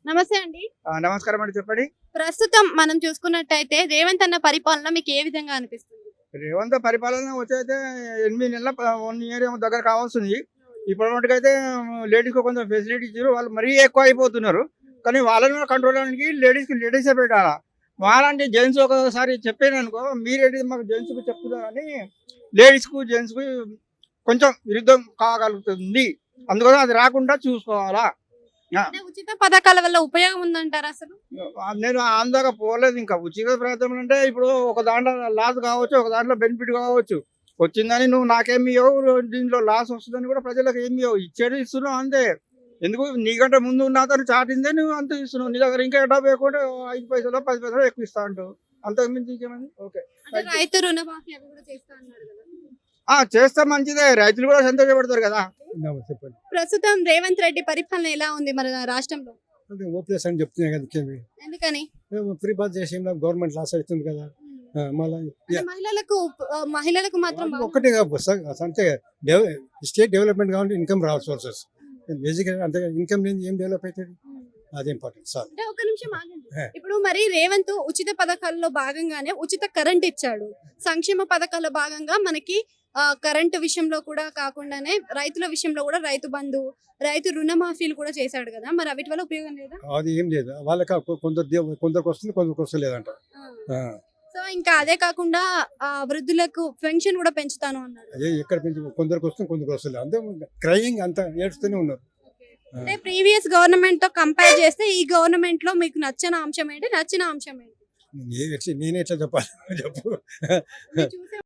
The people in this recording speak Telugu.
నమస్తే అండి. నమస్కారం అండి, చెప్పండి. ప్రస్తుతం మనం చూసుకున్నట్టయితే రేవంత్ అన్న పరిపాలన మీకు ఏ విధంగా అనిపిస్తుంది? రేవంత్ పరిపాలన వచ్చైతే 8 నెలల 1 ఇయర్ ఏమో దగ్గర కావాల్సింది. ఇప్పటి మటుకైతే లేడీస్‌కి కొంచెం ఫెసిలిటీ ఇచ్చారు. వాళ్ళు మరీ ఎక్కువ అయిపోతున్నారు. కానీ వాళ్ళని కూడా కంట్రోల్ చేయడానికి లేడీసే పెట్టాలా. మాలాంటి జెంట్స్ ఒకసారి చెప్పాననుకో, మీరేంటి మాకు జెంట్స్‌కి చెప్తున్నారని జెంట్స్‌కి కొంచెం విరుద్ధం కాగలుగుతుంది. అందుకోసం అది రాకుండా చూసుకోవాలా. ఆ! అంటే ఉచిత పథకాల వల్ల ఉపయోగం ఉందంటారా అసలు? నేను దాకా పోలేదు ఇంకా. ఉచిత ప్రయత్నం అంటే ఇప్పుడు ఒక దాంట్లో లాస్ కావచ్చు, ఒక దాంట్లో బెనిఫిట్ కావచ్చు. వచ్చిందని నువ్వు నాకేమి ఇవ్వవు, దీంట్లో లాస్ వస్తుందని కూడా ప్రజలకు ఏమి ఇవ్వవు. ఇచ్చేది ఇస్తున్నావు అంతే. ఎందుకు నీకంటే ముందు ఉన్న అతను చాటిందే నువ్వు అంత ఇస్తున్నావు. నీ దగ్గర ఇంకా డబ్బు ఎక్కువ 5 పైసలో 10 పైసలో ఎక్కువ ఇస్తా అంటావు. అంతకు మించి ఇంకేమైంది? ఓకే. అంటే రైతు రుణమాఫీ అవి కూడా చేస్తా అన్నారు కదా. చేస్తే మంచిదే. రైతులు కూడా సంతోషపడతారు కదా. చెప్పండి. ప్రస్తుతం రేవంత్ రెడ్డి పరిపాలన ఎలా ఉంది మన రాష్ట్రంలో? అంటే ఓపీఎస్ అని చెప్తున్నాయి కదా ఇంకేమి. ఎందుకని? ఫ్రీ బస్ చేసి గవర్నమెంట్ లాస్ అవుతుంది కదా. మళ్ళీ అంటే మహిళలకు మాత్రం ఒక్కటే కాదు అంటే స్టేట్ డెవలప్మెంట్ కావాలంటే ఇన్కమ్ రావాలి సోర్సెస్. బేసిక్ అంటే ఇన్కమ్ లేని ఏం డెవలప్ అవుతుంది, అది ఇంపార్టెంట్ సార్. అంటే ఒక నిమిషం ఆగండి. ఇప్పుడు మరి రేవంత్ ఉచిత పథకాల్లో భాగంగానే ఉచిత కరెంట్ ఇచ్చాడు. సంక్షేమ పథకాల్లో భాగంగా మనకి కరెంటు విషయంలో కూడా కాకుండానే రైతుల విషయంలో కూడా రైతు బంధు, రైతు రుణమాఫీలు కూడా చేశాడు కదా. మరి అవిటి వల్ల ఉపయోగం లేదా? అది ఏం లేదు వాళ్ళకి కొందరికి వస్తుంది, కొందరికి వస్తలేదంట. సో ఇంకా అదే కాకుండా వృద్ధులకు పెన్షన్ కూడా పెంచుతాను అన్నాడు. అదే ఎక్కడ పెంచి కొందరికి వస్తుంది, కొందరికి వస్తలేదు. అంతే క్రయింగ్ అంతా ఏడుస్తూనే ఉన్నారు. అంటే ప్రీవియస్ గవర్నమెంట్ తో కంపేర్ చేస్తే ఈ గవర్నమెంట్ లో మీకు నచ్చిన అంశం ఏంటి, నచ్చిన అంశం ఏంటి? నేనే ఎట్లా చెప్పాలి చెప్పు. మీరు చూసే